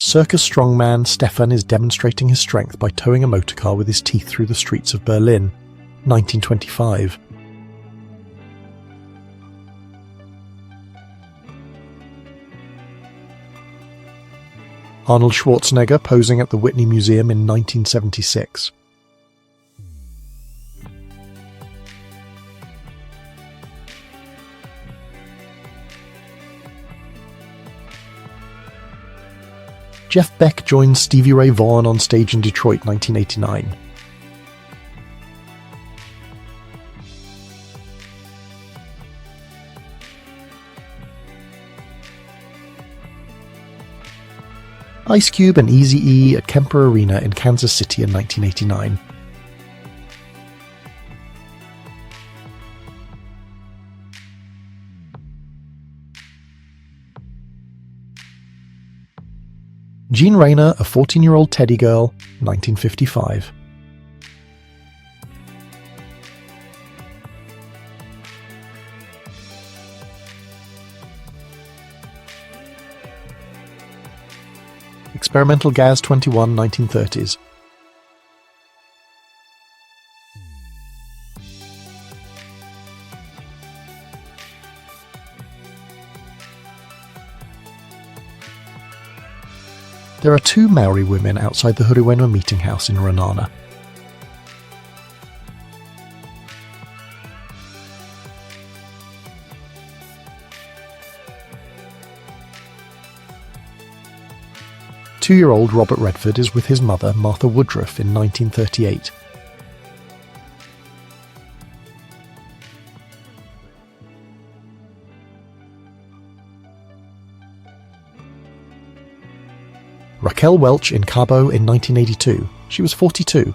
Circus strongman Stefan is demonstrating his strength by towing a motorcar with his teeth through the streets of Berlin, 1925. Arnold Schwarzenegger posing at the Whitney Museum in 1976. Jeff Beck joins Stevie Ray Vaughan on stage in Detroit, 1989. Ice Cube and Eazy-E at Kemper Arena in Kansas City in 1989. Jean Rayner, a 14-year-old teddy girl, 1955. Experimental Gas 21, 1930s. There are two Maori women outside the Huriwena meeting house in Renana. Two-year-old Robert Redford is with his mother, Martha Woodruff, in 1938. Raquel Welch in Cabo in 1982. She was 42.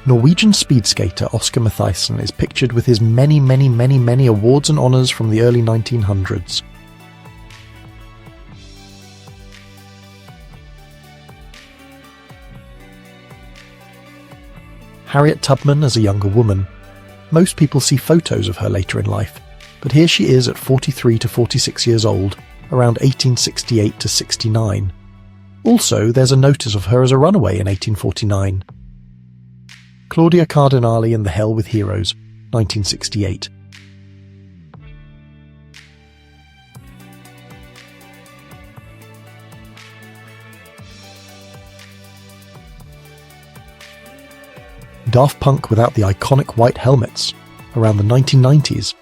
Norwegian speed skater Oscar Mathiesen is pictured with his many awards and honours from the early 1900s. Harriet Tubman as a younger woman. Most people see photos of her later in life, but here she is at 43 to 46 years old, around 1868 to 69. Also, there's a notice of her as a runaway in 1849. Claudia Cardinali in The Hell with Heroes, 1968. Daft Punk without the iconic white helmets, around the 1990s.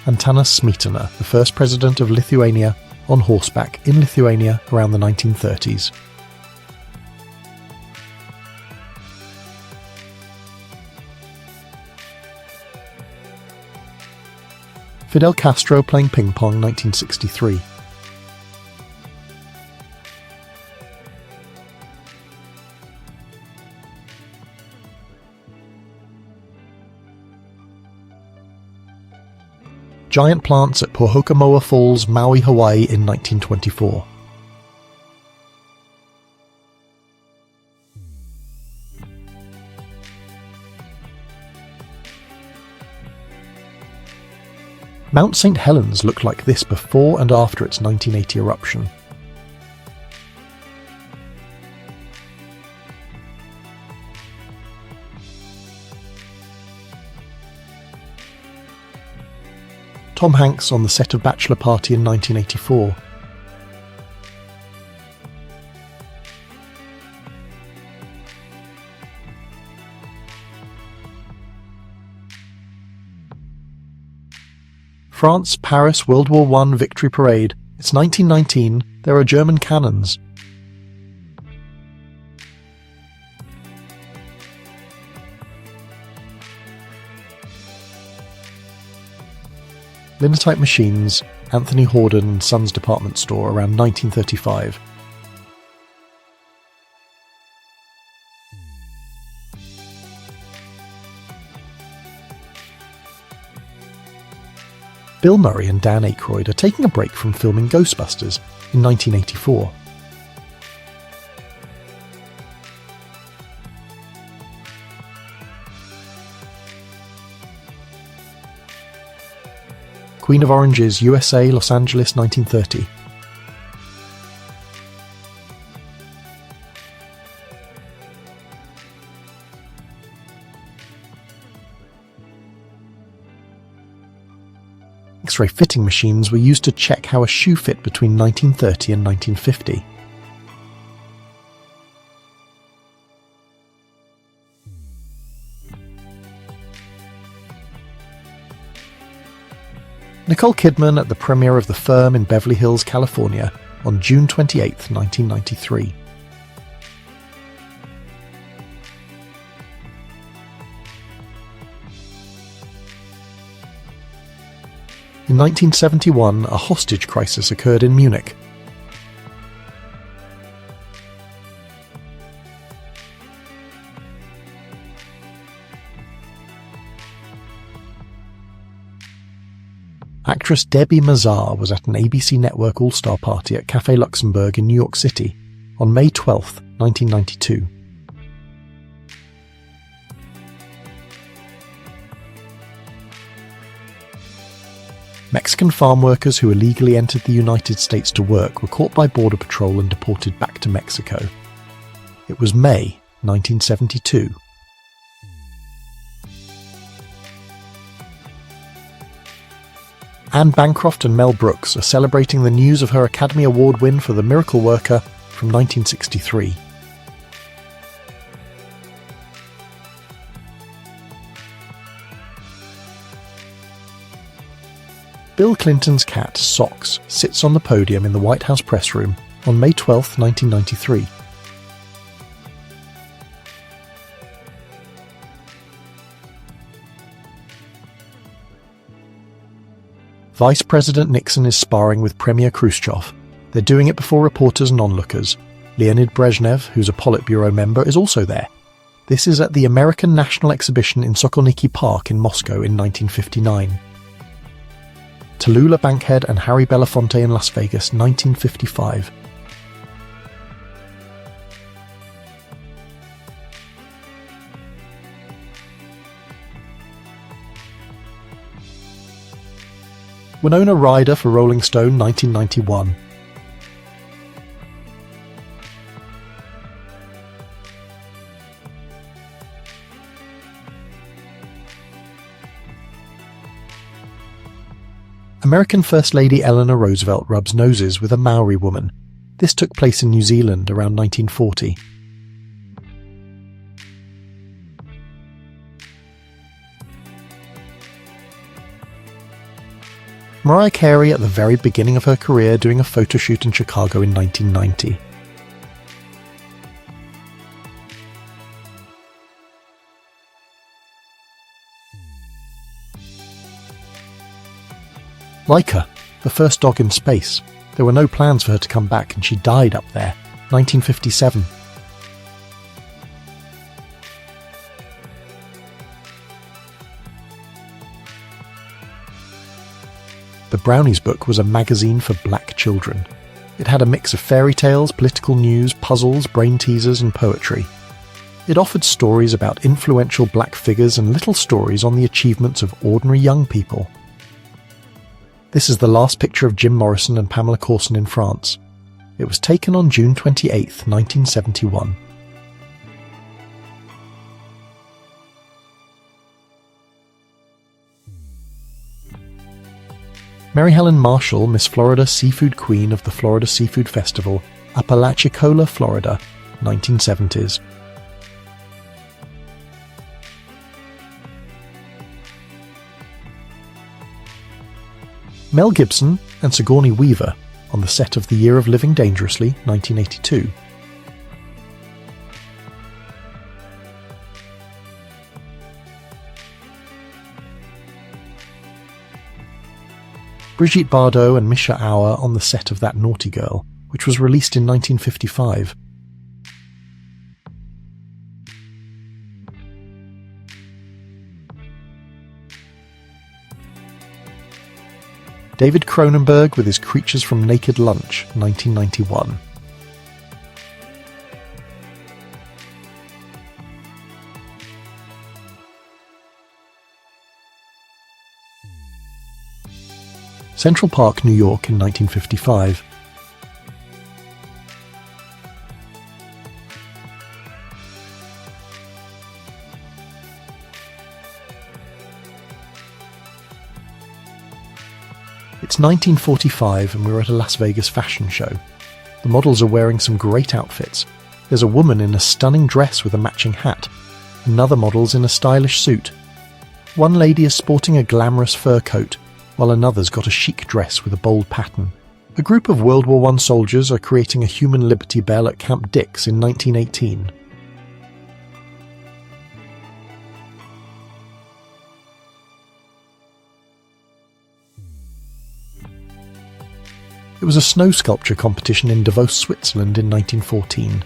Antanas Smetana, the first president of Lithuania, on horseback in Lithuania around the 1930s. Fidel Castro playing ping pong, 1963. Giant plants at Pohokumoa Falls, Maui, Hawaii in 1924. Mount St. Helens looked like this before and after its 1980 eruption. Tom Hanks on the set of Bachelor Party in 1984. France, Paris, World War I Victory Parade. It's 1919, there are German cannons. Linotype Machines, Anthony Horden and Sons department store around 1935. Bill Murray and Dan Aykroyd are taking a break from filming Ghostbusters in 1984. Queen of Oranges, USA, Los Angeles, 1930. X-ray fitting machines were used to check how a shoe fit between 1930 and 1950. Nicole Kidman at the premiere of The Firm in Beverly Hills, California on June 28, 1993. In 1971, a hostage crisis occurred in Munich. Actress Debbie Mazar was at an ABC Network All-Star party at Café Luxembourg in New York City on May 12, 1992. Mexican farm workers who illegally entered the United States to work were caught by Border Patrol and deported back to Mexico. It was May 1972. Anne Bancroft and Mel Brooks are celebrating the news of her Academy Award win for The Miracle Worker from 1963. Bill Clinton's cat, Socks, sits on the podium in the White House press room on May 12, 1993. Vice President Nixon is sparring with Premier Khrushchev. They're doing it before reporters and onlookers. Leonid Brezhnev, who's a Politburo member, is also there. This is at the American National Exhibition in Sokolniki Park in Moscow in 1959. Tallulah Bankhead and Harry Belafonte in Las Vegas, 1955. Winona Ryder for Rolling Stone, 1991. American First Lady Eleanor Roosevelt rubs noses with a Maori woman. This took place in New Zealand around 1940. Mariah Carey at the very beginning of her career doing a photo shoot in Chicago in 1990. Laika, the first dog in space. There were no plans for her to come back and she died up there, 1957. The Brownies book was a magazine for black children. It had a mix of fairy tales, political news, puzzles, brain teasers and poetry. It offered stories about influential black figures and little stories on the achievements of ordinary young people. This is the last picture of Jim Morrison and Pamela Courson in France. It was taken on June 28, 1971. Mary Helen Marshall, Miss Florida Seafood Queen of the Florida Seafood Festival, Apalachicola, Florida, 1970s. Mel Gibson and Sigourney Weaver on the set of The Year of Living Dangerously, 1982. Brigitte Bardot and Misha Auer on the set of That Naughty Girl, which was released in 1955. David Cronenberg with his Creatures from Naked Lunch, 1991. Central Park, New York in 1955. It's 1945 and we're at a Las Vegas fashion show. The models are wearing some great outfits. There's a woman in a stunning dress with a matching hat. Another model's in a stylish suit. One lady is sporting a glamorous fur coat, while another's got a chic dress with a bold pattern. A group of World War I soldiers are creating a human Liberty Bell at Camp Dix in 1918. It was a snow sculpture competition in Davos, Switzerland in 1914.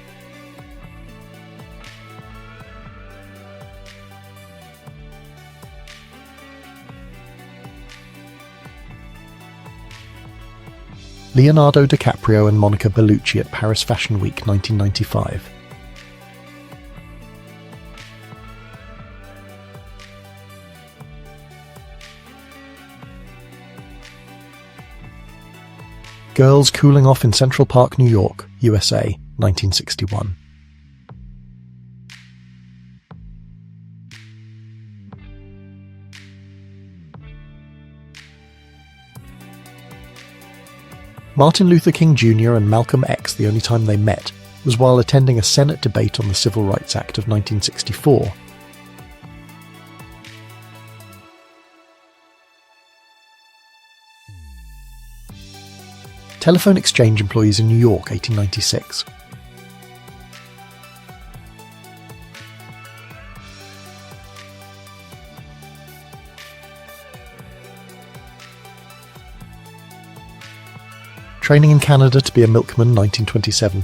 Leonardo DiCaprio and Monica Bellucci at Paris Fashion Week 1995. Girls cooling off in Central Park, New York, USA, 1961. Martin Luther King Jr. and Malcolm X, the only time they met was while attending a Senate debate on the Civil Rights Act of 1964. Telephone exchange employees in New York, 1896. Training in Canada to be a milkman, 1927.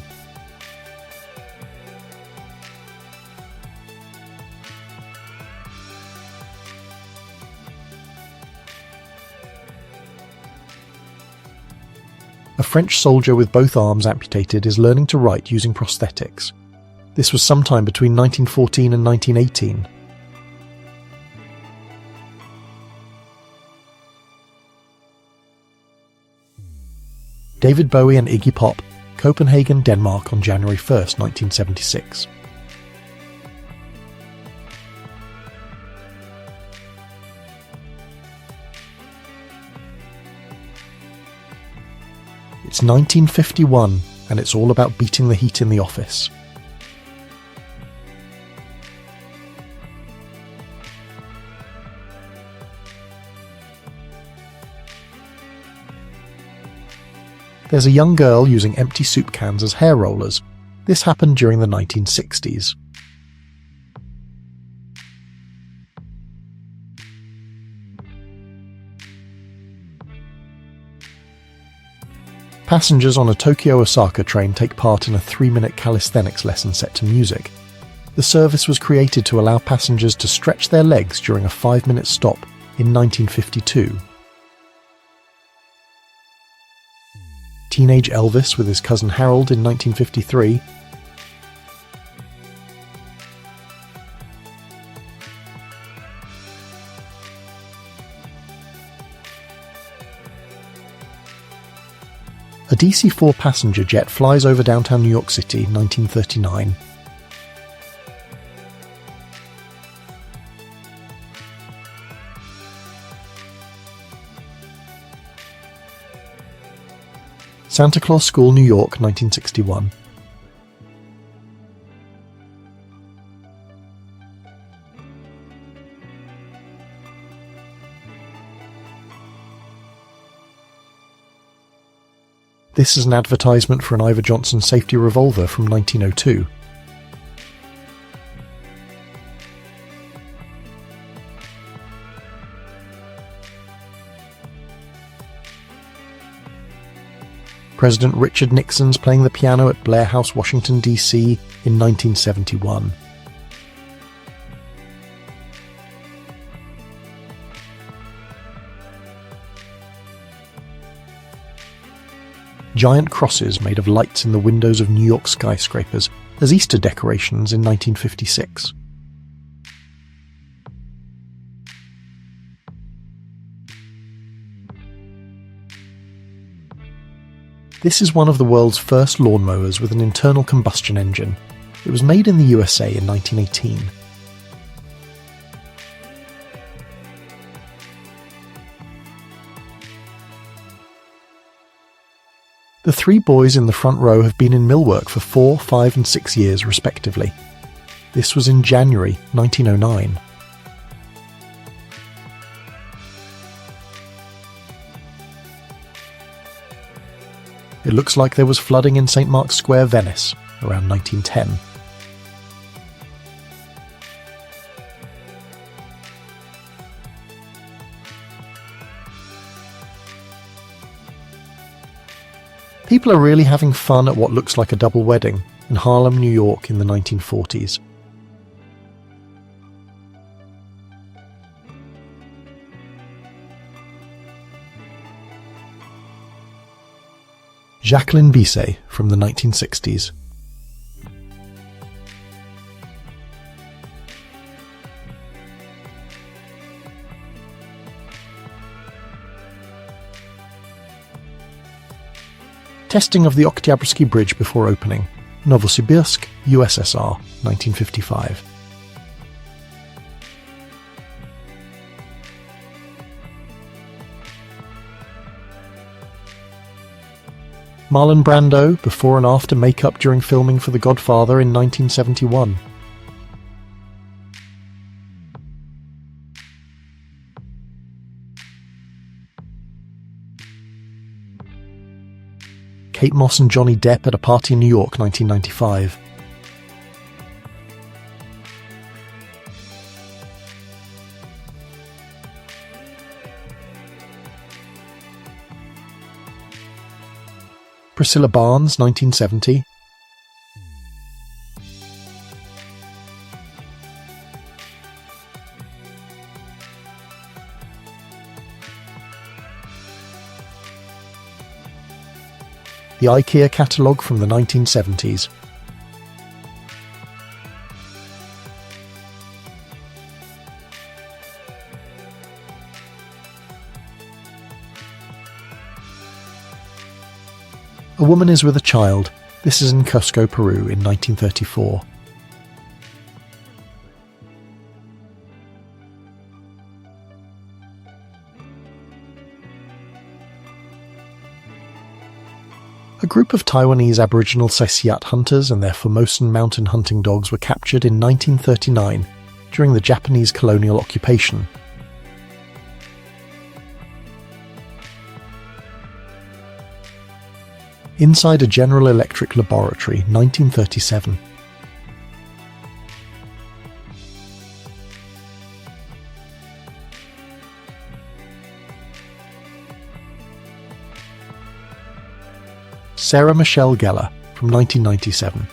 A French soldier with both arms amputated is learning to write using prosthetics. This was sometime between 1914 and 1918. David Bowie and Iggy Pop, Copenhagen, Denmark on January 1st, 1976. It's 1951, and it's all about beating the heat in the office. There's a young girl using empty soup cans as hair rollers. This happened during the 1960s. Passengers on a Tokyo-Osaka train take part in a 3-minute calisthenics lesson set to music. The service was created to allow passengers to stretch their legs during a 5-minute stop in 1952. Teenage Elvis with his cousin Harold in 1953. A DC-4 passenger jet flies over downtown New York City, 1939. Santa Claus School, New York, 1961. This is an advertisement for an Ivor Johnson safety revolver from 1902. President Richard Nixon's playing the piano at Blair House, Washington, D.C. in 1971. giant crosses made of lights in the windows of New York skyscrapers as Easter decorations in 1956. This is one of the world's first lawnmowers with an internal combustion engine. It was made in the USA in 1918. The three boys in the front row have been in millwork for 4, 5 and 6 years respectively. This was in January 1909. It looks like there was flooding in St. Mark's Square, Venice, around 1910. People are really having fun at what looks like a double wedding in Harlem, New York in the 1940s. Jacqueline Bisset from the 1960s. Testing of the Oktyabrski Bridge before opening. Novosibirsk, USSR, 1955. Marlon Brando before and after makeup during filming for The Godfather in 1971. Kate Moss and Johnny Depp at a party in New York, 1995. Priscilla Barnes, 1970. The IKEA catalogue from the 1970s. A woman is with a child. This is in Cusco, Peru in 1934. A group of Taiwanese Aboriginal Saisiat hunters and their Formosan mountain hunting dogs were captured in 1939 during the Japanese colonial occupation. Inside a General Electric laboratory, 1937. Sarah Michelle Gellar from 1997.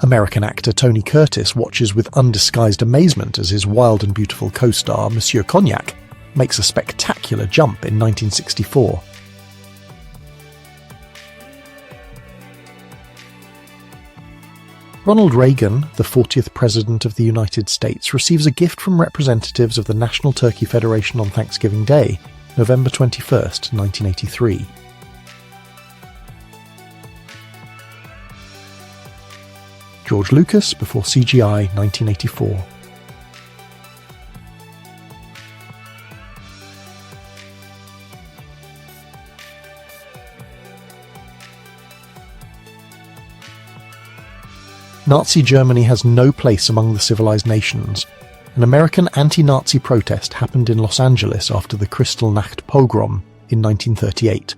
American actor Tony Curtis watches with undisguised amazement as his wild and beautiful co-star Monsieur Cognac makes a spectacular jump in 1964. Ronald Reagan, the 40th President of the United States, receives a gift from representatives of the National Turkey Federation on Thanksgiving Day, November 21st, 1983. George Lucas before CGI, 1984. Nazi Germany has no place among the civilized nations. An American anti-Nazi protest happened in Los Angeles after the Kristallnacht pogrom in 1938.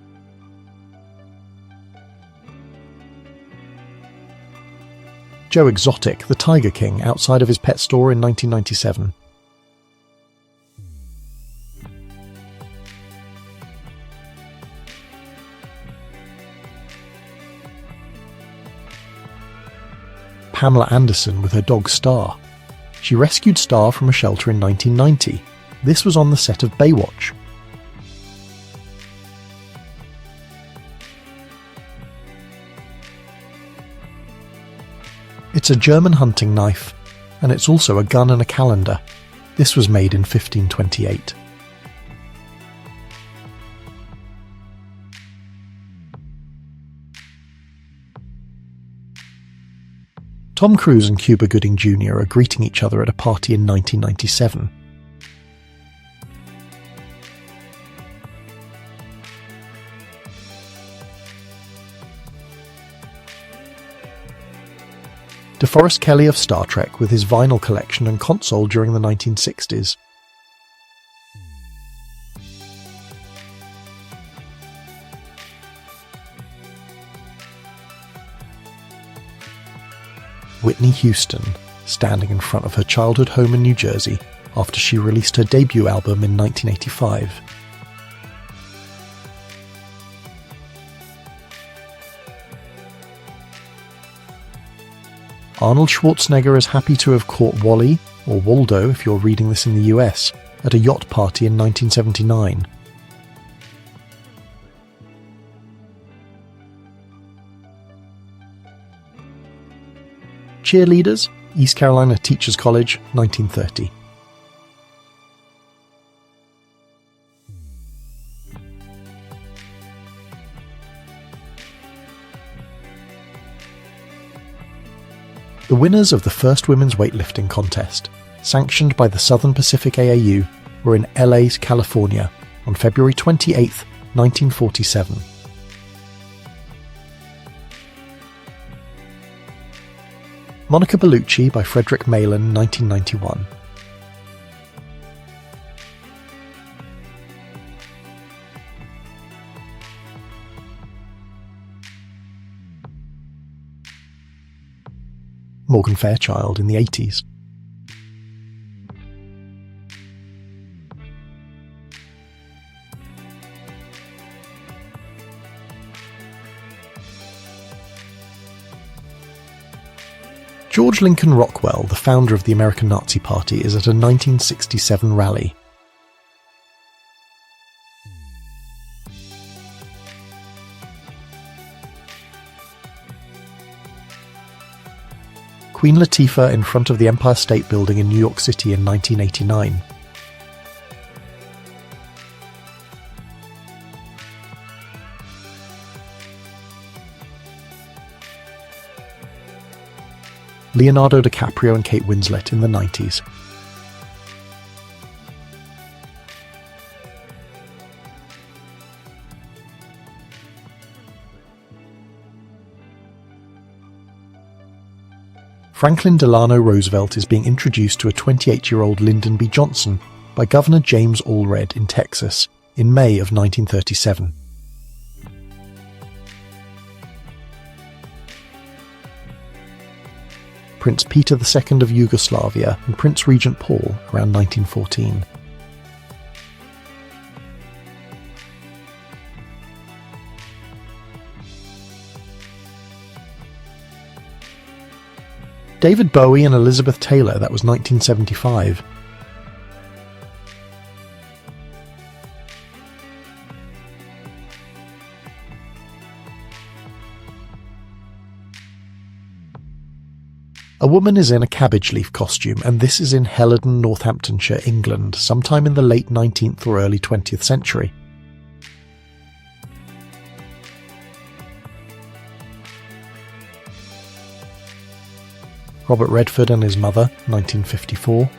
Joe Exotic, the Tiger King, outside of his pet store in 1997. Pamela Anderson with her dog Star. She rescued Star from a shelter in 1990. This was on the set of Baywatch. It's a German hunting knife, and it's also a gun and a calendar. This was made in 1528. Tom Cruise and Cuba Gooding Jr. are greeting each other at a party in 1997. DeForest Kelley of Star Trek with his vinyl collection and console during the 1960s. Whitney Houston, standing in front of her childhood home in New Jersey after she released her debut album in 1985. Arnold Schwarzenegger is happy to have caught Wally, or Waldo if you're reading this in the US, at a yacht party in 1979. Cheerleaders, East Carolina Teachers College, 1930. The winners of the first women's weightlifting contest, sanctioned by the Southern Pacific AAU, were in LA, California, on February 28, 1947. Monica Bellucci by Frederick Malin, 1991. Morgan Fairchild in the 80s. George Lincoln Rockwell, the founder of the American Nazi Party, is at a 1967 rally. Queen Latifah in front of the Empire State Building in New York City in 1989. Leonardo DiCaprio and Kate Winslet in the 90s. Franklin Delano Roosevelt is being introduced to a 28-year-old Lyndon B. Johnson by Governor James Allred in Texas in May of 1937. Prince Peter II of Yugoslavia and Prince Regent Paul around 1914. David Bowie and Elizabeth Taylor, that was 1975. A woman is in a cabbage leaf costume, and this is in Hellerden, Northamptonshire, England, sometime in the late 19th or early 20th century. Robert Redford and his mother, 1954.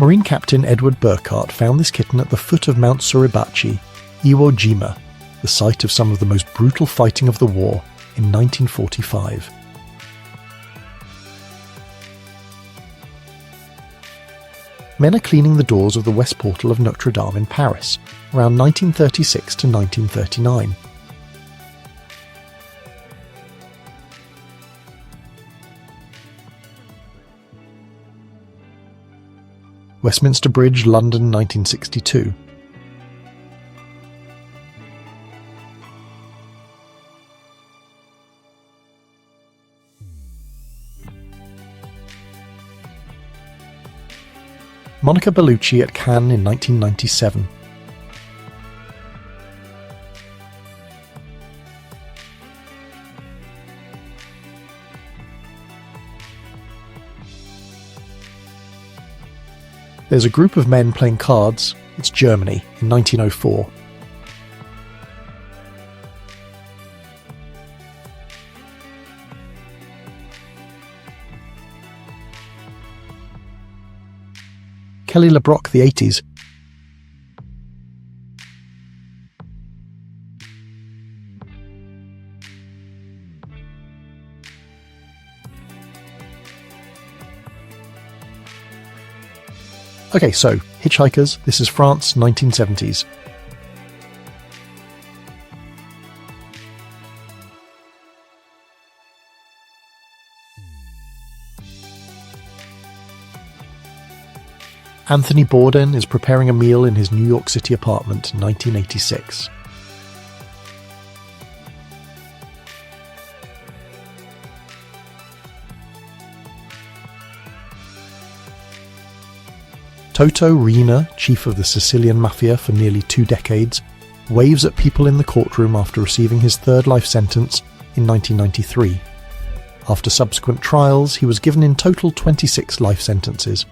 Marine Captain Edward Burkhardt found this kitten at the foot of Mount Suribachi, Iwo Jima, the site of some of the most brutal fighting of the war, in 1945. Men are cleaning the doors of the west portal of Notre Dame in Paris, around 1936 to 1939. Westminster Bridge, London, 1962. Monica Bellucci at Cannes in 1997. There's a group of men playing cards. It's Germany in 1904. Kelly LeBrock, the 80s. Okay, so, Hitchhikers, this is France, 1970s. Anthony Bourdain is preparing a meal in his New York City apartment in 1986. Toto Riina, chief of the Sicilian Mafia for nearly 2 decades, waves at people in the courtroom after receiving his third life sentence in 1993. After subsequent trials, he was given in total 26 life sentences.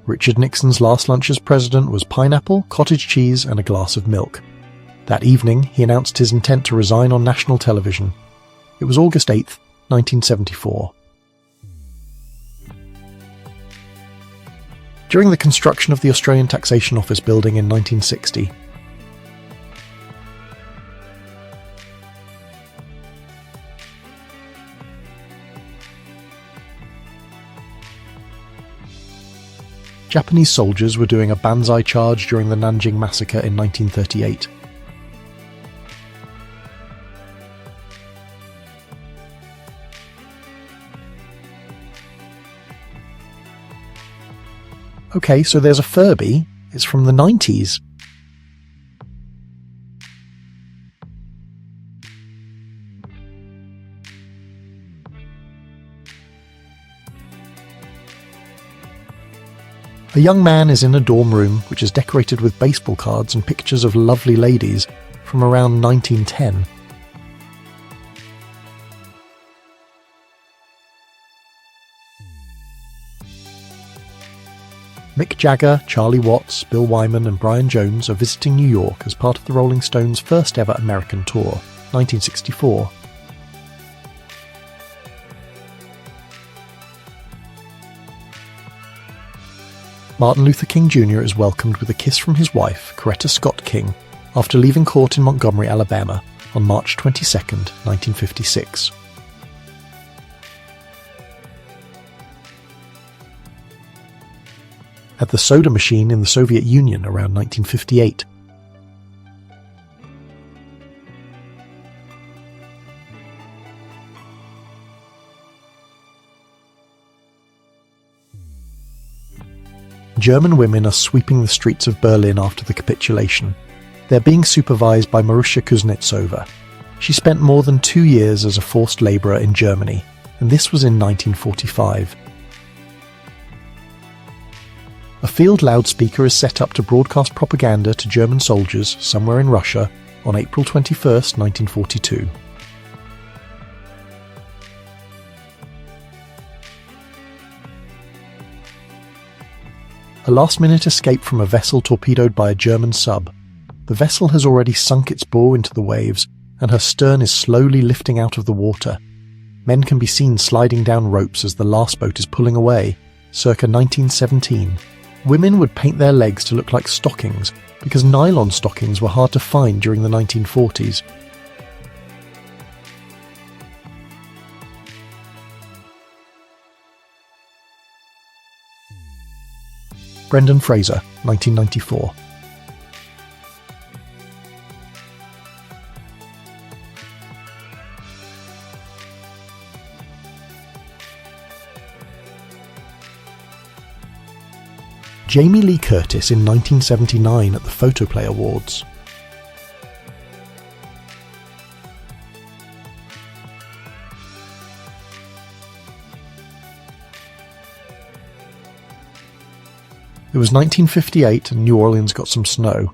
Richard Nixon's last lunch as president was pineapple, cottage cheese, and a glass of milk. That evening, he announced his intent to resign on national television. It was August 8th, 1974. During the construction of the Australian Taxation Office building in 1960, Japanese soldiers were doing a banzai charge during the Nanjing Massacre in 1938. Okay, so there's a Furby. It's from the 90s. A young man is in a dorm room which is decorated with baseball cards and pictures of lovely ladies from around 1910. Mick Jagger, Charlie Watts, Bill Wyman and Brian Jones are visiting New York as part of the Rolling Stones' first ever American tour, 1964. Martin Luther King Jr. is welcomed with a kiss from his wife, Coretta Scott King, after leaving court in Montgomery, Alabama, on March 22, 1956. At the soda machine in the Soviet Union around 1958. German women are sweeping the streets of Berlin after the capitulation. They're being supervised by Marussia Kuznetsova. She spent more than 2 years as a forced labourer in Germany, and this was in 1945. A field loudspeaker is set up to broadcast propaganda to German soldiers somewhere in Russia on April 21, 1942. A last-minute escape from a vessel torpedoed by a German sub. The vessel has already sunk its bow into the waves, and her stern is slowly lifting out of the water. Men can be seen sliding down ropes as the last boat is pulling away, circa 1917. Women would paint their legs to look like stockings, because nylon stockings were hard to find during the 1940s. Brendan Fraser, 1994. Jamie Lee Curtis in 1979 at the Photoplay Awards. It was 1958 and New Orleans got some snow,